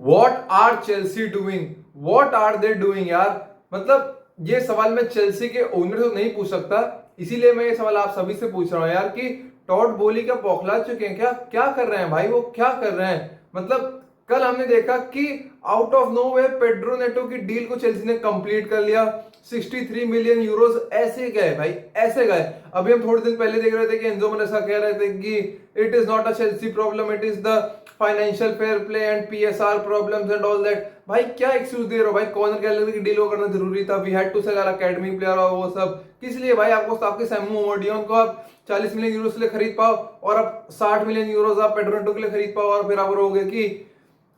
What are Chelsea doing, what are they doing यार। मतलब ये सवाल मैं चेल्सी के ओनर से नहीं पूछ सकता, इसीलिए मैं ये सवाल आप सभी से पूछ रहा हूं यार कि टॉड बोली क्या बौखला चुके हैं क्या, क्या कर रहे हैं भाई, वो क्या कर रहे हैं। मतलब कल हमने देखा कि out of no way Pedro Neto की डील को चेल्सी ने कंप्लीट कर लिया। 63 मिलियन यूरोस ऐसे गए भाई, ऐसे गए। अभी हम थोड़े दिन पहले देख रहे थे कि एंजो मरेस्का कह रहे थे कि it is not a Chelsea problem, it is the financial fair play and PSR problems and all that. भाई क्या एक्सक्यूज दे रहे हो भाई, कॉर्नर गैलरी की डील वो करना जरूरी था, we had to sell academy player और वो सब किस लिए भाई। आपको आपके सैमू ओमोडियन को आप 40 मिलियन यूरो के लिए खरीद पाओ और अब 60 मिलियन यूरो आप पेड्रो नेटो के लिए खरीद पाओ और फिर आप रहोगे कि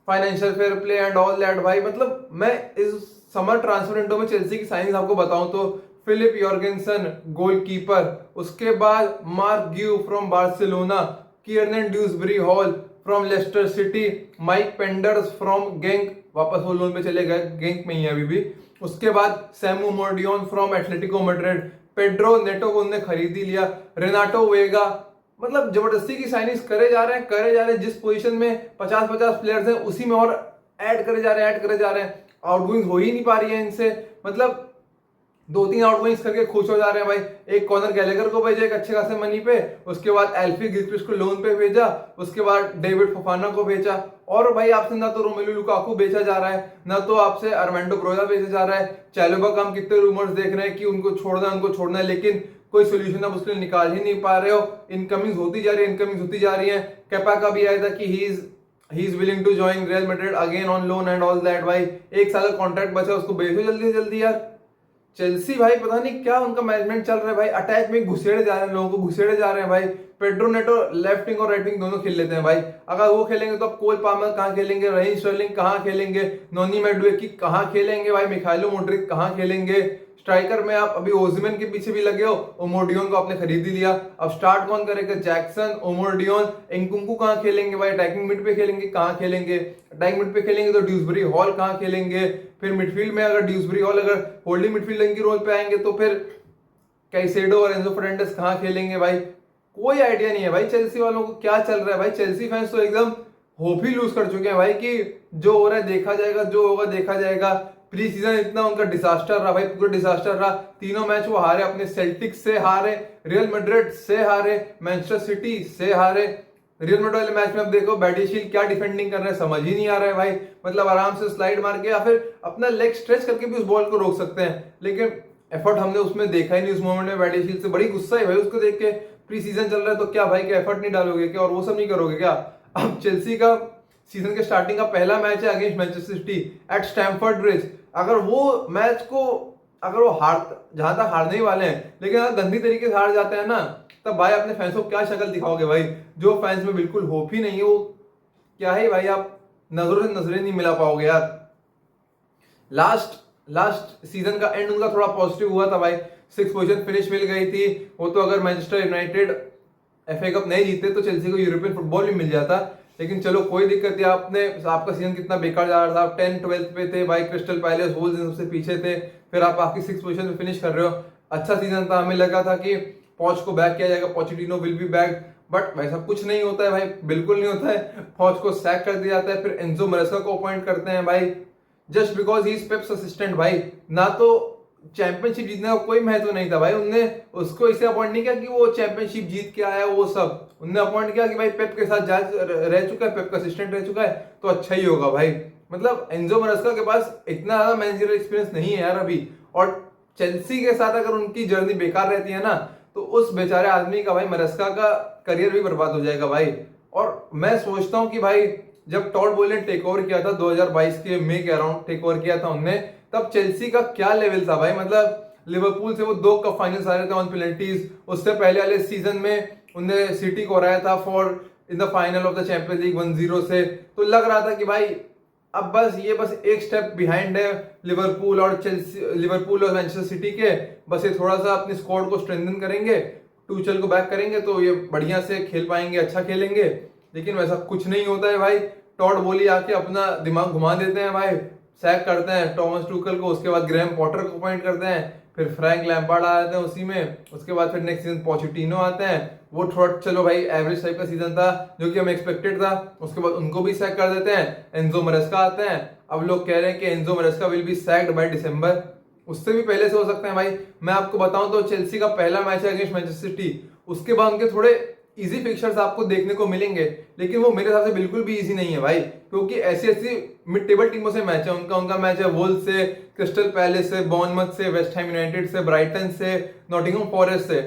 financial fair play and all that. भाई मतलब मैं इस समर ट्रांसफर विंडो में चेल्सी की साइनिंग आपको बताऊं तो फिलिप यॉर्गेंसन गोलकीपर, उसके बाद Marc Guiu from Barcelona, Kiernan Dewsbury Hall from Leicester City, Mike Penders from Genk, वापस वो लोन पे चले गए, गेंक में ही है अभी भी। उसके बाद Samu Omorodion from Atletico Madrid, Pedro Neto को उन्होंने खरीद ही लिया, रेनाटो वेगा। मतलब जबरदस्ती की साइनिंग्स करे जा रहे हैं, करे जा रहे हैं। जिस पोजीशन में 50-50 प्लेयर्स हैं उसी में और ऐड करे जा रहे हैं, ऐड करे जा रहे हैं। आउटगोइंग हो ही नहीं पा रही है इनसे। मतलब 2-3 आउटगोइंग्स करके खुश हो जा रहे हैं भाई। एक कॉर्नर गैलेगर को भेजा एक अच्छे खासे मनी पे, उसके बाद एल्फी गिलक्रिस्ट को लोन पे भेजा, उसके बाद डेविड फोफाना को भेजा, और भाई आपसे ना तो रोमेलू लुकाकू बेचा जा रहा है, ना तो आपसे अर्मेंडो ब्रोजा बेचा जा रहा है। चैलोबा का हम कितने रूमर्स देख रहे हैं कि उनको छोड़ना है, लेकिन कोई सोल्यूशन आप उसके लिए निकाल ही नहीं पा रहे हो। इनकमिंग होती जा रही है, इनकमिंग होती जा रही है। कैपा का भी आया था कि he is willing to join Real Madrid again on loan and all that. भाई 1 साल का कॉन्ट्रैक्ट बचा, उसको बेचो जल्दी से जल्दी यार। चेल्सी भाई पता नहीं क्या उनका मैनेजमेंट चल रहा है भाई, अटैक में घुसेड़े जा रहे हैं, लोगों को घुसेड़े जा रहे हैं भाई। पेड्रो नेटो लेफ्ट विंग और राइट विंग दोनों खेल लेते हैं भाई। अगर वो खेलेंगे तो अब कोल पामर कहाँ खेलेंगे, रहीम स्टर्लिंग कहाँ खेलेंगे, नोनी मेडुएकी कहाँ खेलेंगे भाई, मिखाइलो मोड्रिक कहाँ खेलेंगे। स्ट्राइकर में आप अभी ओजमेन के पीछे भी लगे हो, ओमोडियन को आपने खरीद ही लिया। अब स्टार्ट कौन करेगा, जैक्सन, ओमोडियन, एंकुंकू कहाँ खेलेंगे भाई, अटैकिंग मिड पे खेलेंगे कहाँ खेलेंगे, अटैकिंग मिड पे खेलेंगे तो ड्यूसबरी हॉल कहाँ खेलेंगे। फिर मिडफील्ड में अगर ड्यूसबरी हॉल अगर होल्डिंग मिडफील्डर की रोल पे आएंगे तो फिर कैसेडो और एंजो फर्नांडिस कहाँ खेलेंगे भाई। कोई आइडिया नहीं है भाई चेल्सी वालों को क्या चल रहा है भाई। चेल्सी फैंस तो एकदम होप ही लूज कर चुके हैं भाई कि जो हो रहा है देखा जाएगा, जो होगा देखा जाएगा। प्री सीजन इतना उनका डिजास्टर रहा भाई, पूरा डिजास्टर रहा। तीनों मैच वो हारे, अपने सेल्टिक से हारे, रियल मैड्रिड से हारे, मैनचेस्टर सिटी से हारे। रियल मैड्रिड वाले मैच में अब देखो बैडिशील क्या डिफेंडिंग कर रहे हैं, समझ ही नहीं आ रहा है भाई। मतलब आराम से स्लाइड मार के या फिर अपना लेग स्ट्रेच करके भी उस बॉल को रोक सकते हैं, लेकिन एफर्ट हमने उसमें देखा ही नहीं उस मोमेंट में। बैडिशील से बड़ी गुस्सा है भाई उसको देख के। प्री सीजन चल रहा है तो क्या भाई क्या एफर्ट नहीं डालोगे क्या, और वो सब नहीं करोगे क्या। अब चेल्सी का सीजन के स्टार्टिंग का पहला मैच है against Manchester City at Stamford Bridge. अगर वो मैच को अगर वो हार, जहां तक हारने ही वाले हैं, लेकिन अगर गंदी तरीके से हार जाते हैं ना, तब भाई अपने फैंस को क्या शक्ल दिखाओगे भाई। जो फैंस में बिल्कुल होप ही नहीं है वो क्या है भाई, आप नजरों से नजरें नहीं मिला पाओगे यार। लास्ट सीजन का एंड उनका थोड़ा पॉजिटिव हुआ था भाई, 6 पोजीशन फिनिश मिल गई थी। वो तो अगर मैनचेस्टर यूनाइटेड एफए कप नहीं जीते तो चेल्सी को यूरोपियन फुटबॉल भी मिल जाता, लेकिन चलो कोई दिक्कत नहीं। आपका सीजन कितना बेकार जा रहा था, आप 10-12 पे थे भाई, क्रिस्टल पैलेस वोल्स सबसे पीछे थे, फिर आप आखिर 6 पोजीशन में फिनिश कर रहे हो। अच्छा सीजन था, हमें लगा था कि पॉच को बैक किया जाएगा, Pochettino will be back, but वैसा कुछ नहीं होता है भाई, बिल्कुल नहीं होता है। पॉच को सैक कर दिया जाता है, फिर एंजो मरेस्का को अपॉइंट करते हैं भाई, just because he is Pep's assistant भाई। ना तो चैंपियनशिप जीतने का कोई महत्व नहीं था भाई, उनने उसको इसे अपॉइंट नहीं किया कि वो चैंपियनशिप जीत के आया वो सब, उनने अपॉइंट किया कि भाई पेप के साथ रह चुका है, पेप का असिस्टेंट रह चुका है तो अच्छा ही होगा भाई। मतलब एंजो मरेस्का के पास इतना ज्यादा मैनेजरियल एक्सपीरियंस नहीं है यार अभी, और चेल्सी के साथ अगर उनकी जर्नी बेकार रहती है ना तो उस बेचारे आदमी का भाई मरेस्का का करियर भी बर्बाद हो जाएगा भाई। और मैं सोचता हूँ कि भाई जब टॉड बोले ने टेक ओवर किया था 2022 के मई के अराउंड टेक ओवर किया था उनने, तब चेल्सी का क्या लेवल था भाई। मतलब लिवरपूल से वो 2 कप फाइनल्स आ रहे थे ऑन पेनल्टीज, उससे पहले वाले सीजन में उनने सिटी को हराया था for in the final of the champions league 1-0 से। तो लग रहा था कि भाई अब बस एक स्टेप बिहाइंड है लिवरपूल और चेल्सी, लिवरपूल और मैनचेस्टर सिटी के। बस ये थोड़ा सा अपनी स्क्वाड को स्ट्रेंथन करेंगे, टूचल को बैक करेंगे तो ये बढ़िया से खेल पाएंगे, अच्छा खेलेंगे। लेकिन वैसा कुछ नहीं होता है भाई। टॉड बोली आके अपना दिमाग घुमा देते हैं भाई, सैक करते हैं टॉमस टूकल को, उसके बाद ग्रैम पॉटर को अपॉइंट करते हैं, फिर फ्रैंक लैम्पार्ड आ जाते हैं उसी में, उसके बाद फिर नेक्स्ट सीजन पोचेटिनो आते हैं, वो थोड़ा चलो भाई एवरेज टाइप का सीजन था जो कि हमें एक्सपेक्टेड था। उसके बाद उनको भी सैक कर देते हैं, एंजो मरेस्का आते हैं। अब लोग कह रहे हैं कि Enzo मरेस्का will be sacked by December, उससे भी पहले से हो सकते हैं भाई। मैं आपको बताऊं तो चेल्सी का पहला मैच है अगेंस्ट मैनचेस्टर सिटी, उसके बाद उनके थोड़े इजी फिक्चर्स आपको देखने को मिलेंगे, लेकिन वो मेरे हिसाब से बिल्कुल भी इजी नहीं है भाई, क्योंकि ऐसी ऐसी मिड टेबल टीमों से मैच है उनका। उनका मैच है वुल्व्स से, क्रिस्टल पैलेस से, बॉर्नमथ से, वेस्ट हैम यूनाइटेड से, ब्राइटन से, नॉटिंघम फॉरेस्ट से।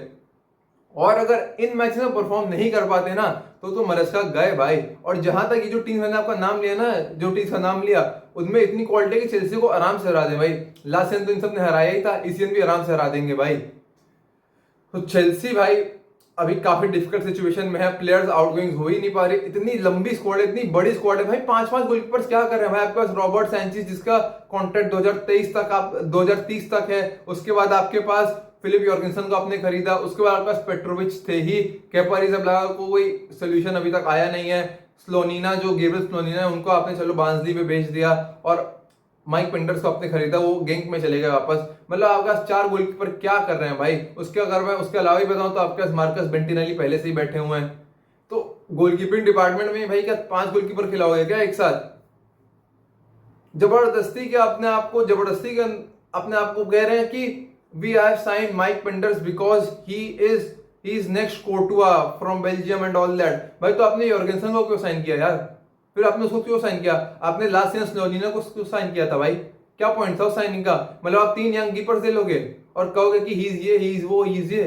और अगर इन मैच में परफॉर्म नहीं कर पाते ना तो मरेस्का गए भाई। और जहां तक ये जो टीम मैंने आपका नाम लिया ना, जो टीम का नाम लिया, उनमें इतनी क्वालिटी की चेल्सी को आराम से हरा दे भाई। लास्ट सीजन तो इन सब ने हराया ही था, इस सीजन भी आराम से हरा देंगे भाई। तो चेल्सी भाई अभी काफी डिफिकल्ट सिचुएशन में है, प्लेयर्स आउटगोइंग हो ही नहीं पा रहे। इतनी लंबी स्क्वाड है, इतनी बड़ी स्क्वाड है भाई, 5-5 गोलकीपर्स क्या कर रहे हैं भाई। आपके पास रॉबर्ट सैंचेज जिसका कॉन्ट्रैक्ट 2023 तक, आप 2030 तक है। उसके बाद आपके पास फिलिप यॉर्गेंसन को आपने खरीदा, उसके बाद आपके पास पेट्रोविच थे ही, केपा अरिज़ाबलागा को कोई सोल्यूशन अभी तक आया नहीं है। स्लोनिना जो गेब्रियल स्लोनिना है उनको आपने चलो बार्नसली पे बेच दिया, और माइक पेंडर्स को आपने खरीदा, वो गेंक में चले गए वापस। मतलब आपके पास 4 गोलकीपर क्या कर रहे हैं भाई। उसके अगर मैं उसके अलावा ही बताऊं तो आपके पास मार्कस बेंटिनेली पहले से ही बैठे हुए हैं। तो गोलकीपिंग डिपार्टमेंट में भाई क्या 5 गोलकीपर खिलाओगे क्या एक साथ? जबरदस्ती के अपने आप को कह रहे हैं कि we have sign Mike Penders because he is next Courtois from Belgium and all that. भाई तो आपने यॉर्गेंसन को क्यों साइन किया यार? फिर आपने उसको क्यों साइन किया? आपने लास्ट सीजन स्लोनिना को क्यों साइन किया था भाई? क्या पॉइंट था उस साइनिंग का? मतलब आप 3 यंग कीपर्स दे लोगे और कहोगे कि ही इज वो ही इज ये।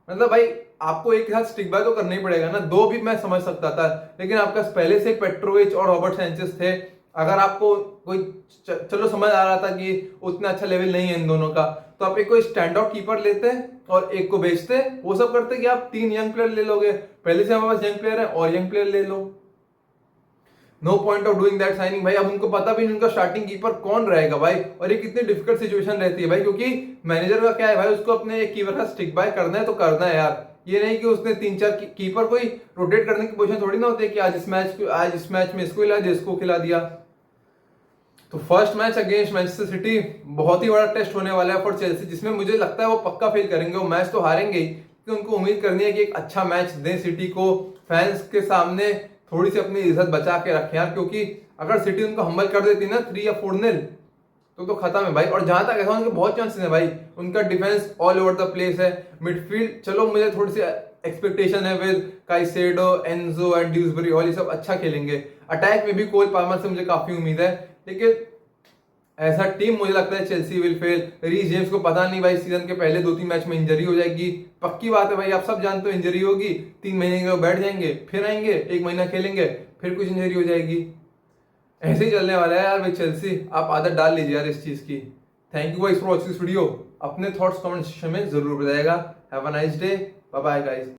मतलब भाई आपको एक साथ स्टिक बाय तो करना ही पड़ेगा ना। 2 भी मैं समझ सकता था, लेकिन आपका पहले से पेट्रोविच और रॉबर्ट सैंचेज थे। अगर आपको कोई चलो समझ आ रहा था कि उतना अच्छा लेवल नहीं है इन दोनों का, तो आप एक कोई स्टैंड आउट कीपर लेते और एक को बेचते। वो सब करते कि आप 3 यंग प्लेयर ले लोगे, पहले से हमारे पास यंग प्लेयर है और यंग प्लेयर ले लो। No point of doing that signing भाई। अब उनको पता भी नहीं उनका स्टार्टिंग कीपर कौन रहेगा भाई, और ये कितनी डिफिकल्ट सिचुएशन रहती है भाई, क्योंकि मैनेजर का क्या है भाई, उसको अपने एक कीपर का स्टिक बाय करना है तो करना है यार। ये नहीं कि उसने 3-4 कीपर कोई रोटेट करने की पोजीशन थोड़ी ना होती है कि आज इस मैच में इसको खिला दिया, इसको खिला दिया। तो first match against Manchester city बहुत ही बड़ा टेस्ट होने वाला है फॉर चेल्सी, जिसमें मुझे लगता है वो पक्का फेल करेंगे। वो मैच तो हारेंगे ही, क्योंकि उनको उम्मीद करनी है कि एक अच्छा मैच दें सिटी को, फैंस के सामने थोड़ी सी अपनी इज्जत बचा के रखें यार। क्योंकि अगर सिटी उनको हम्बल कर देती ना 3 या 4-0 तो खत्म है भाई। और जहां तक ऐसा उनके बहुत चांसेस है भाई, उनका defence all over the place है। मिडफील्ड चलो मुझे थोड़ी सी एक्सपेक्टेशन है with Caicedo, Enzo and Dewsbury hall, ये सब अच्छा खेलेंगे। अटैक में भी कोल पाल्मर से मुझे काफी उम्मीद है, लेकिन ऐसा टीम मुझे लगता है Chelsea will fail. Reece James को पता नहीं भाई सीजन के पहले 2-3 मैच में इंजरी हो जाएगी, पक्की बात है भाई, आप सब जानते हो इंजरी होगी। 3 महीने के बैठ जाएंगे, फिर आएंगे, 1 महीना खेलेंगे, फिर कुछ इंजरी हो जाएगी। ऐसे ही चलने वाला है यार भाई चेल्सी। आप आदत डाल लीजिए यार इस चीज की। Thank you guys for watching this video. अपने थॉट्स कमेंट सेक्शन में जरूर बताइएगा। Have a nice day, bye bye guys.